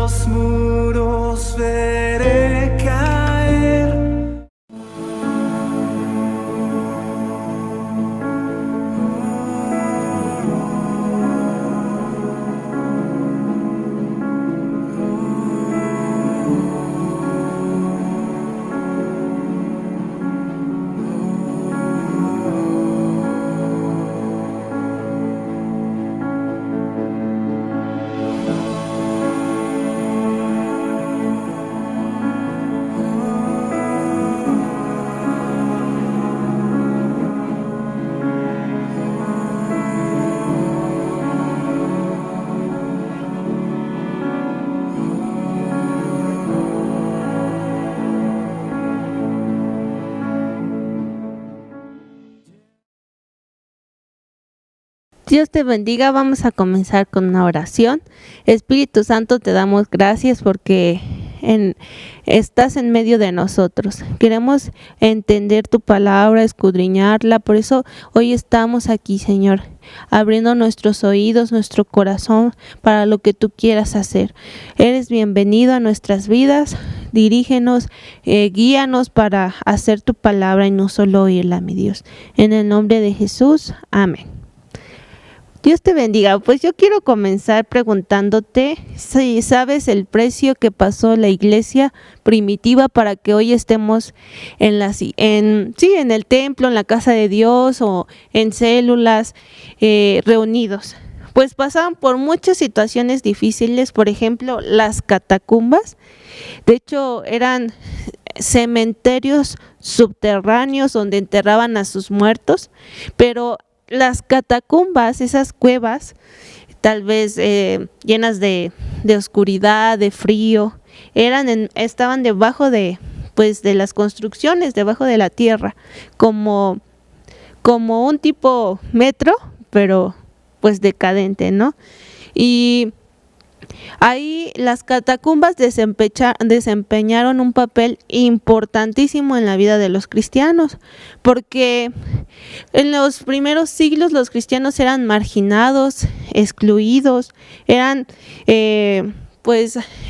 los muros veré caer. Dios te bendiga. Vamos a comenzar con una oración. Espíritu Santo, te damos gracias porque estás en medio de nosotros. Queremos entender tu palabra, escudriñarla. Por eso hoy estamos aquí, Señor, abriendo nuestros oídos, nuestro corazón para lo que tú quieras hacer. Eres bienvenido a nuestras vidas. Dirígenos, guíanos para hacer tu palabra y no solo oírla, mi Dios. En el nombre de Jesús, amén. Dios te bendiga. Pues yo quiero comenzar preguntándote si sabes el precio que pasó la iglesia primitiva para que hoy estemos en el templo, en la casa de Dios o en células reunidos. Pues pasaban por muchas situaciones difíciles, por ejemplo, las catacumbas. De hecho, eran cementerios subterráneos donde enterraban a sus muertos, pero las catacumbas, esas cuevas, tal vez llenas de oscuridad, de frío, estaban debajo de las construcciones, debajo de la tierra, como un tipo metro, pero pues decadente, ¿no? Y ahí las catacumbas desempeñaron un papel importantísimo en la vida de los cristianos, porque en los primeros siglos los cristianos eran marginados, excluidos, eran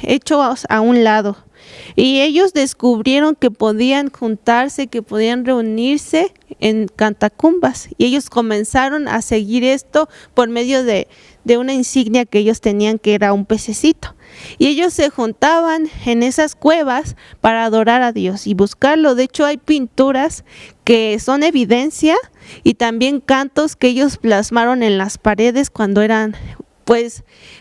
hechos a un lado. Y ellos descubrieron que podían juntarse, que podían reunirse en catacumbas. Y ellos comenzaron a seguir esto por medio de una insignia que ellos tenían, que era un pececito. Y ellos se juntaban en esas cuevas para adorar a Dios y buscarlo. De hecho, hay pinturas que son evidencia y también cantos que ellos plasmaron en las paredes cuando eran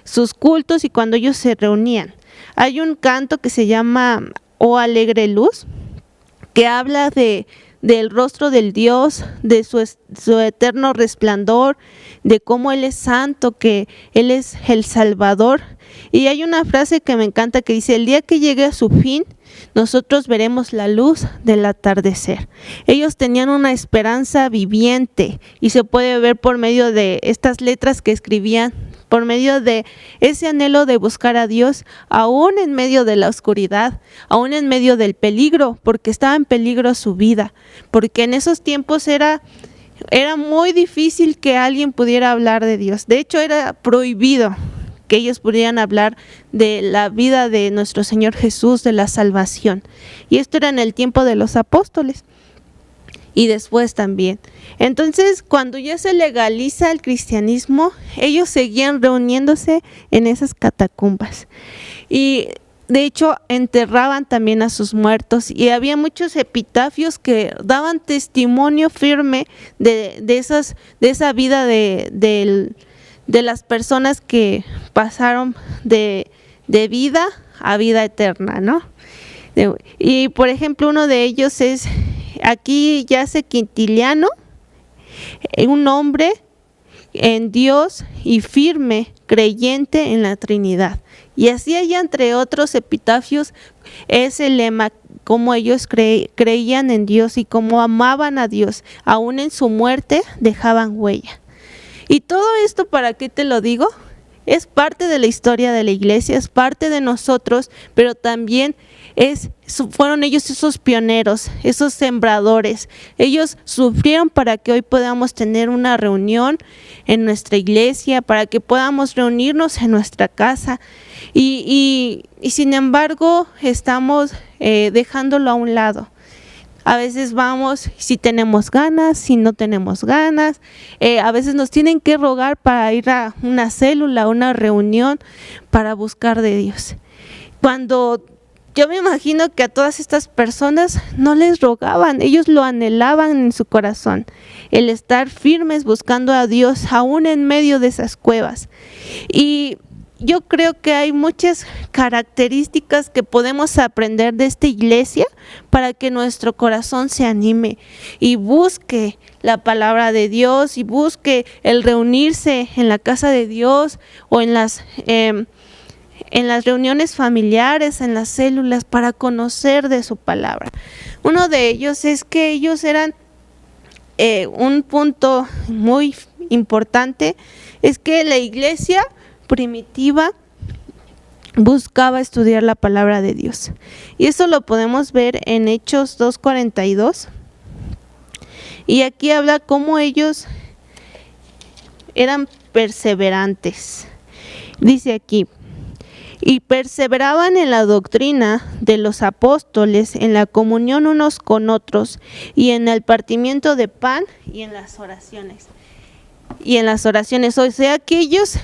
sus cultos y cuando ellos se reunían. Hay un canto que se llama Oh alegre luz, que habla del rostro del Dios, de su eterno resplandor, de cómo Él es santo, que Él es el Salvador. Y hay una frase que me encanta que dice: el día que llegue a su fin, nosotros veremos la luz del atardecer. Ellos tenían una esperanza viviente y se puede ver por medio de estas letras que escribían, por medio de ese anhelo de buscar a Dios, aún en medio de la oscuridad, aún en medio del peligro, porque estaba en peligro su vida, porque en esos tiempos era muy difícil que alguien pudiera hablar de Dios. De hecho, era prohibido que ellos pudieran hablar de la vida de nuestro Señor Jesús, de la salvación. Y esto era en el tiempo de los apóstoles y después también. Entonces, cuando ya se legaliza el cristianismo, ellos seguían reuniéndose en esas catacumbas. Y de hecho, enterraban también a sus muertos, y había muchos epitafios que daban testimonio firme de esa vida de las personas que pasaron de vida a vida eterna, ¿no? Y por ejemplo, uno de ellos es, aquí yace Quintiliano, un hombre en Dios y firme, creyente en la Trinidad. Y así hay, entre otros epitafios, ese lema, cómo ellos creían en Dios y cómo amaban a Dios, aún en su muerte dejaban huella. Y todo esto, ¿para qué te lo digo? es parte de la historia de la iglesia, es parte de nosotros, pero también fueron ellos esos pioneros, esos sembradores. Ellos sufrieron para que hoy podamos tener una reunión en nuestra iglesia, para que podamos reunirnos en nuestra casa. Y sin embargo, estamos dejándolo a un lado. A veces vamos si tenemos ganas, si no tenemos ganas. A veces nos tienen que rogar para ir a una célula, a una reunión, para buscar de Dios. Cuando yo me imagino que a todas estas personas no les rogaban, ellos lo anhelaban en su corazón, el estar firmes buscando a Dios aún en medio de esas cuevas. Y yo creo que hay muchas características que podemos aprender de esta iglesia para que nuestro corazón se anime y busque la palabra de Dios y busque el reunirse en la casa de Dios o en las reuniones familiares, en las células, para conocer de su palabra. Uno de ellos es que ellos eran, un punto muy importante, es que la iglesia primitiva buscaba estudiar la palabra de Dios. Y eso lo podemos ver en Hechos 2:42. Y aquí habla cómo ellos eran perseverantes. Dice aquí: y perseveraban en la doctrina de los apóstoles, en la comunión unos con otros, y en el partimiento de pan, y en las oraciones. O sea que ellos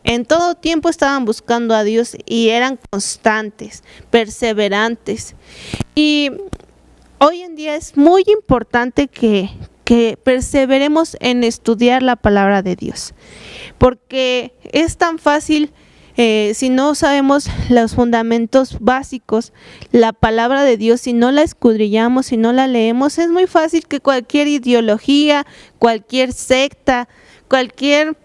en todo tiempo estaban buscando a Dios y eran constantes, perseverantes. Y hoy en día es muy importante que perseveremos en estudiar la palabra de Dios, porque es tan fácil. Si no sabemos los fundamentos básicos, la palabra de Dios, si no la escudriñamos, si no la leemos, es muy fácil que cualquier ideología, cualquier secta, cualquier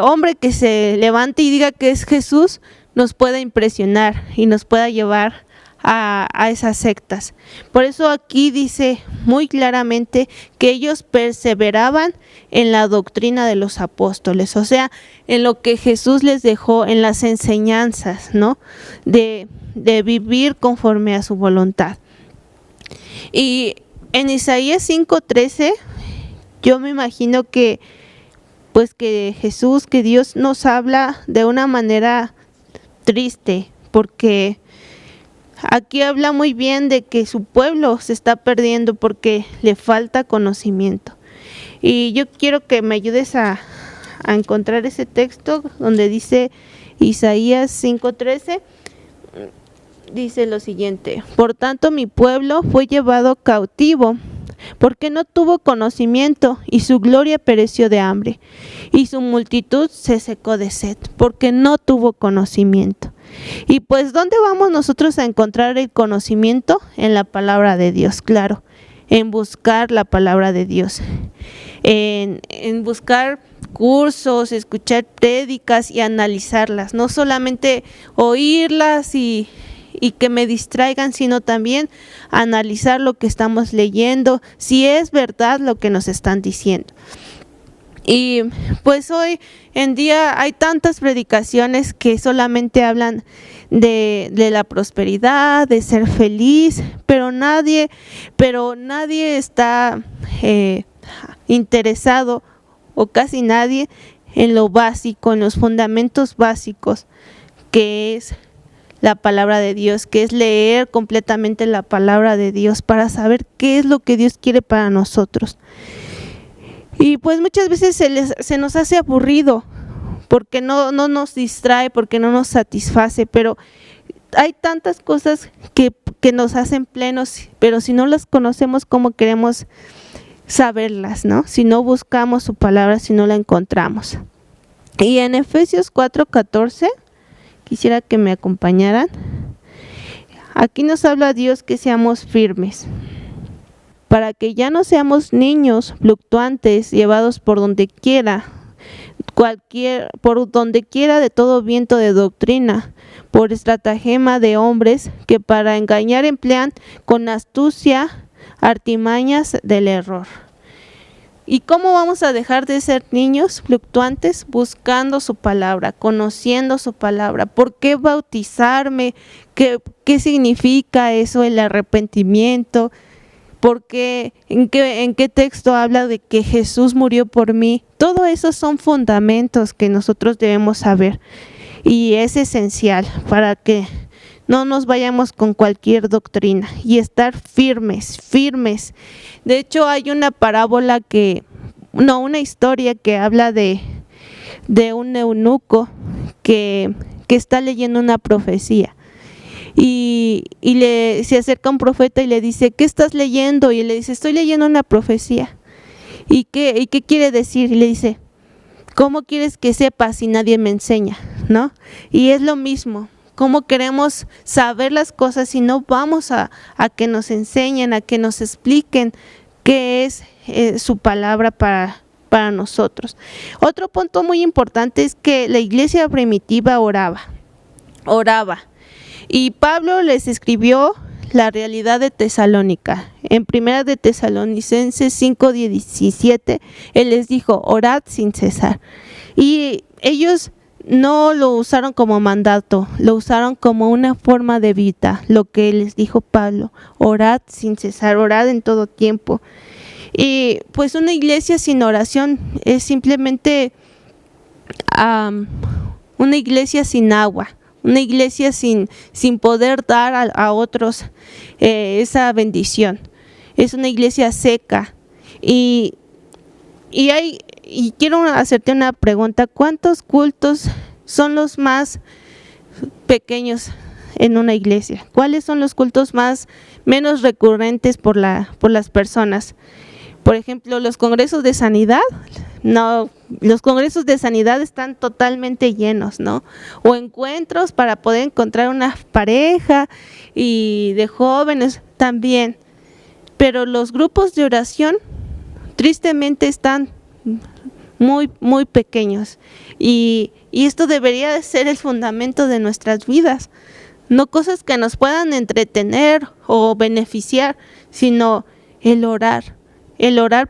hombre que se levante y diga que es Jesús, nos pueda impresionar y nos pueda llevar a esas sectas. Por eso aquí dice muy claramente que ellos perseveraban en la doctrina de los apóstoles, o sea, en lo que Jesús les dejó, en las enseñanzas, ¿no? De vivir conforme a su voluntad. Y en Isaías 5:13, yo me imagino que Jesús, que Dios nos habla de una manera triste, porque aquí habla muy bien de que su pueblo se está perdiendo porque le falta conocimiento. Y yo quiero que me ayudes a encontrar ese texto donde dice Isaías 5:13. Dice lo siguiente: por tanto mi pueblo fue llevado cautivo, porque no tuvo conocimiento, y su gloria pereció de hambre, y su multitud se secó de sed, porque no tuvo conocimiento. Y pues, ¿dónde vamos nosotros a encontrar el conocimiento? En la palabra de Dios, claro, en buscar la palabra de Dios, en buscar cursos, escuchar prédicas y analizarlas, no solamente oírlas y que me distraigan, sino también analizar lo que estamos leyendo, si es verdad lo que nos están diciendo. Y pues hoy en día hay tantas predicaciones que solamente hablan de la prosperidad, de ser feliz, pero nadie está interesado, o casi nadie, en lo básico, en los fundamentos básicos, que es la palabra de Dios, que es leer completamente la palabra de Dios para saber qué es lo que Dios quiere para nosotros. Y pues muchas veces se nos hace aburrido porque no nos distrae, porque no nos satisface, pero hay tantas cosas que nos hacen plenos, pero si no las conocemos, ¿cómo queremos saberlas, no? Si no buscamos su palabra, si no la encontramos. Y en Efesios 4:14, quisiera que me acompañaran. Aquí nos habla Dios que seamos firmes, para que ya no seamos niños fluctuantes, llevados por donde quiera de todo viento de doctrina, por estratagema de hombres que para engañar emplean con astucia artimañas del error. ¿Y cómo vamos a dejar de ser niños fluctuantes? Buscando su palabra, conociendo su palabra. ¿Por qué bautizarme? ¿Qué significa eso, el arrepentimiento? ¿Por qué? ¿En qué texto habla de que Jesús murió por mí? Todo eso son fundamentos que nosotros debemos saber y es esencial para que no nos vayamos con cualquier doctrina y estar firmes. De hecho, hay una parábola una historia que habla de un eunuco que está leyendo una profecía. Y se acerca un profeta y le dice, ¿qué estás leyendo? Y él le dice, estoy leyendo una profecía. ¿Y qué quiere decir? Y le dice, ¿cómo quieres que sepa si nadie me enseña? ¿No? Y es lo mismo. ¿Cómo queremos saber las cosas si no vamos a que nos enseñen, a que nos expliquen qué es su palabra para nosotros? Otro punto muy importante es que la iglesia primitiva oraba. Y Pablo les escribió la realidad de Tesalónica. En Primera de Tesalonicenses 5:17, él les dijo, orad sin cesar. Y ellos no lo usaron como mandato, lo usaron como una forma de vida, lo que les dijo Pablo, orad sin cesar, orad en todo tiempo. Y pues una iglesia sin oración es simplemente una iglesia sin agua, una iglesia sin poder dar a otros esa bendición. Es una iglesia seca. Y quiero hacerte una pregunta, ¿cuántos cultos son los más pequeños en una iglesia? ¿Cuáles son los cultos menos recurrentes por las personas? Por ejemplo, los congresos de sanidad, no, los congresos de sanidad están totalmente llenos, ¿no? O encuentros para poder encontrar una pareja y de jóvenes también. Pero los grupos de oración tristemente están muy pequeños y esto debería de ser el fundamento de nuestras vidas, no cosas que nos puedan entretener o beneficiar, sino el orar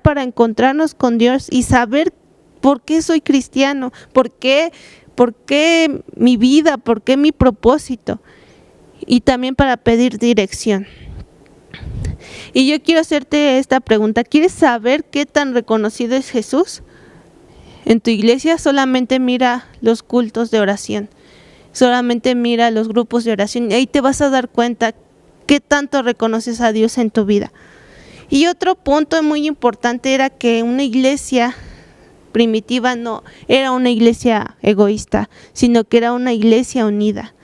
para encontrarnos con Dios y saber por qué soy cristiano, por qué mi vida, por qué mi propósito, y también para pedir dirección. Y yo quiero hacerte esta pregunta, ¿quieres saber qué tan reconocido es Jesús? En tu iglesia solamente mira los cultos de oración, solamente mira los grupos de oración y ahí te vas a dar cuenta qué tanto reconoces a Dios en tu vida. Y otro punto muy importante era que una iglesia primitiva no era una iglesia egoísta, sino que era una iglesia unida.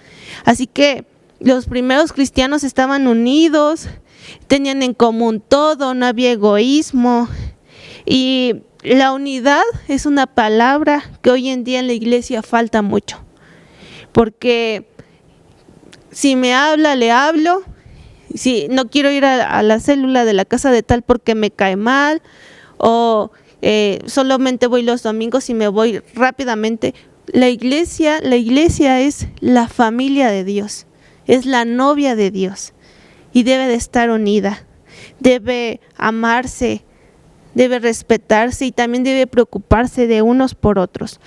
Así que los primeros cristianos estaban unidos, tenían en común todo, no había egoísmo. Y la unidad es una palabra que hoy en día en la iglesia falta mucho, porque si me habla, le hablo. Si no quiero ir a la célula de la casa de tal porque me cae mal, o solamente voy los domingos y me voy rápidamente. La iglesia es la familia de Dios, es la novia de Dios y debe de estar unida, debe amarse, debe respetarse y también debe preocuparse de unos por otros.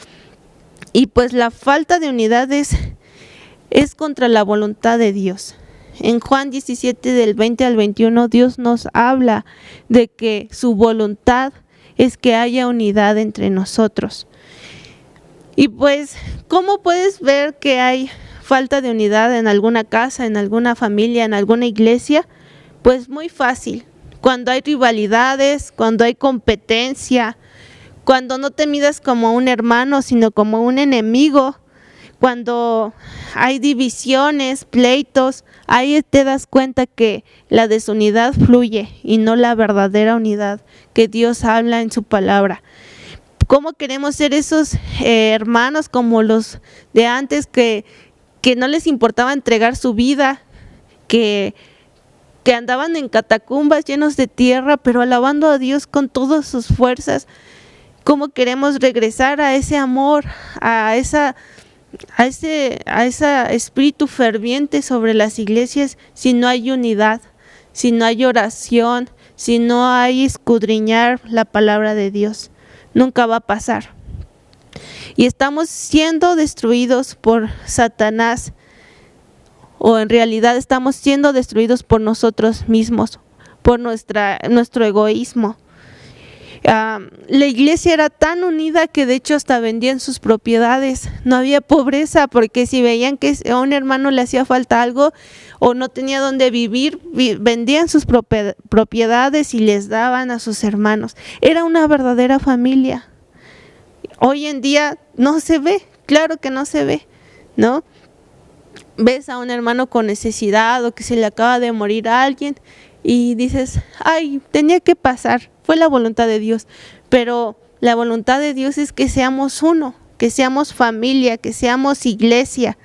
Y pues la falta de unidad es contra la voluntad de Dios. En Juan 17 del 20 al 21 Dios nos habla de que su voluntad es que haya unidad entre nosotros. Y pues, ¿cómo puedes ver que hay falta de unidad en alguna casa, en alguna familia, en alguna iglesia? Pues muy fácil. Cuando hay rivalidades, cuando hay competencia, cuando no te midas como un hermano, sino como un enemigo, cuando hay divisiones, pleitos, ahí te das cuenta que la desunidad fluye y no la verdadera unidad que Dios habla en su palabra. ¿Cómo queremos ser esos hermanos como los de antes que no les importaba entregar su vida, que andaban en catacumbas llenos de tierra, pero alabando a Dios con todas sus fuerzas? ¿Cómo queremos regresar a ese amor, a ese espíritu ferviente sobre las iglesias si no hay unidad, si no hay oración, si no hay escudriñar la palabra de Dios. Nunca va a pasar. Y estamos siendo destruidos por Satanás, o en realidad estamos siendo destruidos por nosotros mismos, por nuestro egoísmo. La iglesia era tan unida que de hecho hasta vendían sus propiedades. No había pobreza, porque si veían que a un hermano le hacía falta algo o no tenía dónde vivir, vendían sus propiedades y les daban a sus hermanos. Era una verdadera familia. Hoy en día no se ve, claro que no se ve, ¿no? Ves a un hermano con necesidad o que se le acaba de morir a alguien y dices, ay, tenía que pasar, fue la voluntad de Dios. Pero la voluntad de Dios es que seamos uno, que seamos familia, que seamos iglesia.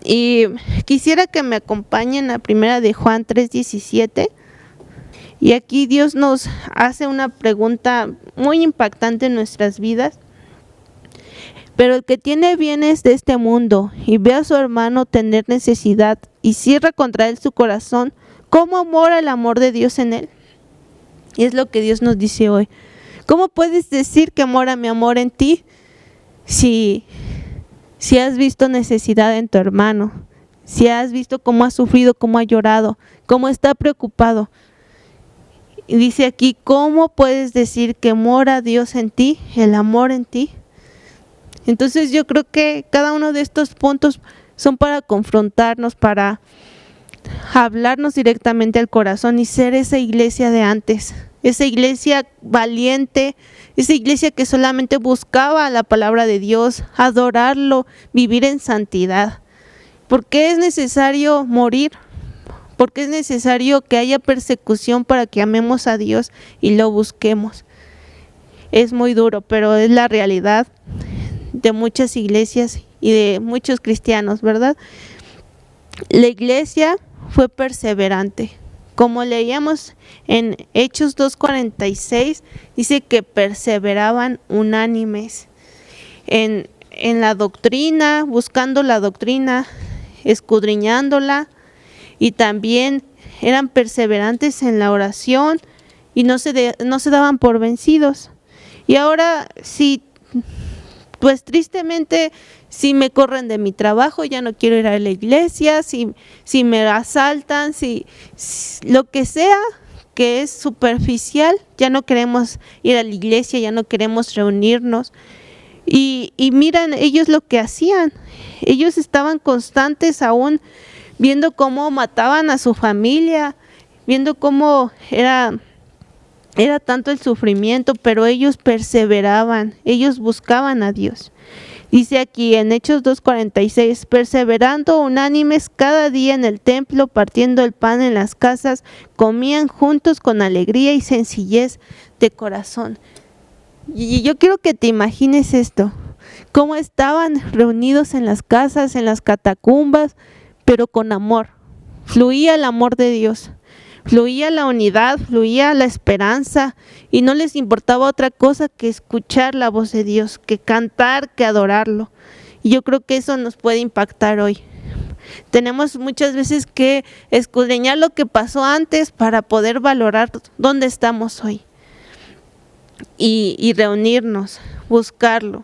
Y quisiera que me acompañen a primera de Juan 3:17. Y aquí Dios nos hace una pregunta muy impactante en nuestras vidas. Pero el que tiene bienes de este mundo y ve a su hermano tener necesidad y cierra contra él su corazón, ¿cómo mora el amor de Dios en él? Y es lo que Dios nos dice hoy. ¿Cómo puedes decir que mora mi amor en ti si has visto necesidad en tu hermano? Si has visto cómo ha sufrido, cómo ha llorado, cómo está preocupado. Y dice aquí, ¿cómo puedes decir que mora Dios en ti, el amor en ti? Entonces yo creo que cada uno de estos puntos son para confrontarnos, para hablarnos directamente al corazón y ser esa iglesia de antes, esa iglesia valiente, esa iglesia que solamente buscaba la palabra de Dios, adorarlo, vivir en santidad. ¿Por qué es necesario morir? ¿Por qué es necesario que haya persecución para que amemos a Dios y lo busquemos? Es muy duro, pero es la realidad de muchas iglesias y de muchos cristianos, ¿verdad? La iglesia fue perseverante. Como leíamos en Hechos 2:46, dice que perseveraban unánimes en la doctrina, buscando la doctrina, escudriñándola, y también eran perseverantes en la oración y no se daban por vencidos. Y ahora, pues tristemente, si me corren de mi trabajo, ya no quiero ir a la iglesia, si me asaltan, si lo que sea que es superficial, ya no queremos ir a la iglesia, ya no queremos reunirnos. Y miran ellos lo que hacían. Ellos estaban constantes aún viendo cómo mataban a su familia, viendo cómo era tanto el sufrimiento, pero ellos perseveraban, ellos buscaban a Dios. Dice aquí en Hechos 2:46, perseverando unánimes cada día en el templo, partiendo el pan en las casas, comían juntos con alegría y sencillez de corazón. Y yo quiero que te imagines esto, cómo estaban reunidos en las casas, en las catacumbas, pero con amor. Fluía el amor de Dios, fluía la unidad, fluía la esperanza, y no les importaba otra cosa que escuchar la voz de Dios, que cantar, que adorarlo. Y yo creo que eso nos puede impactar hoy. Tenemos muchas veces que escudriñar lo que pasó antes para poder valorar dónde estamos hoy y reunirnos, buscarlo.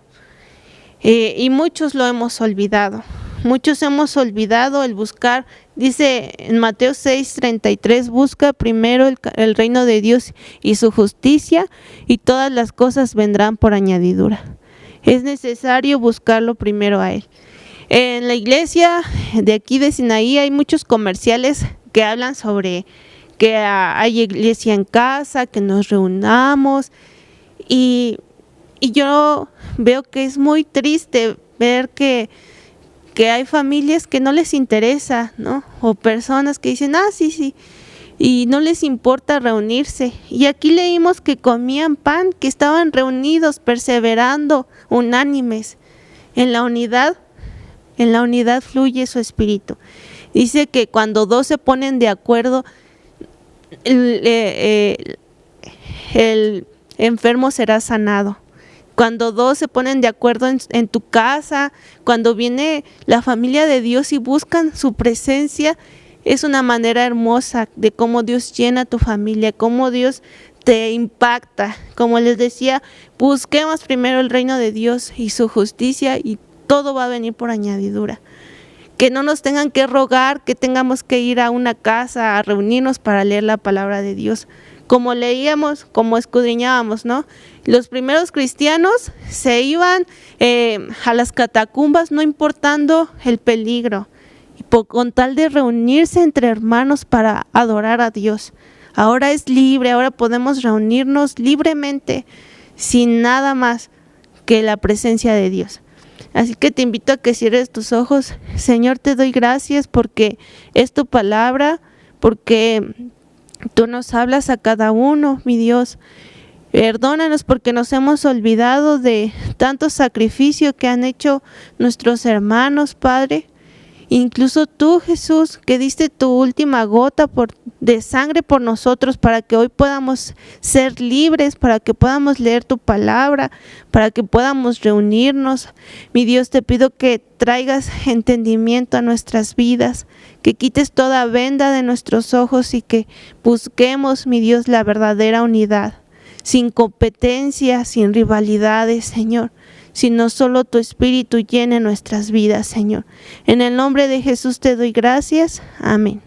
Y muchos lo hemos olvidado. Muchos hemos olvidado el buscar. Dice en Mateo 6:33, busca primero el reino de Dios y su justicia, y todas las cosas vendrán por añadidura. Es necesario buscarlo primero a Él. En la iglesia de aquí de Sinaí hay muchos comerciales que hablan sobre que hay iglesia en casa, que nos reunamos, y yo veo que es muy triste ver que hay familias que no les interesa, ¿no? O personas que dicen, sí, y no les importa reunirse. Y aquí leímos que comían pan, que estaban reunidos, perseverando, unánimes. En la unidad fluye su espíritu. Dice que cuando dos se ponen de acuerdo, el enfermo será sanado. Cuando dos se ponen de acuerdo en tu casa, cuando viene la familia de Dios y buscan su presencia, es una manera hermosa de cómo Dios llena tu familia, cómo Dios te impacta. Como les decía, busquemos primero el reino de Dios y su justicia y todo va a venir por añadidura. Que no nos tengan que rogar, que tengamos que ir a una casa a reunirnos para leer la palabra de Dios. Como leíamos, como escudriñábamos, ¿no? Los primeros cristianos se iban a las catacumbas no importando el peligro, y con tal de reunirse entre hermanos para adorar a Dios. Ahora es libre, ahora podemos reunirnos libremente, sin nada más que la presencia de Dios. Así que te invito a que cierres tus ojos. Señor, te doy gracias porque es tu palabra, porque tú nos hablas a cada uno, mi Dios. Perdónanos porque nos hemos olvidado de tanto sacrificio que han hecho nuestros hermanos, Padre. Incluso tú, Jesús, que diste tu última gota de sangre por nosotros para que hoy podamos ser libres, para que podamos leer tu palabra, para que podamos reunirnos. Mi Dios, te pido que traigas entendimiento a nuestras vidas, que quites toda venda de nuestros ojos y que busquemos, mi Dios, la verdadera unidad, sin competencia, sin rivalidades, Señor, sino solo tu Espíritu llene nuestras vidas, Señor. En el nombre de Jesús te doy gracias. Amén.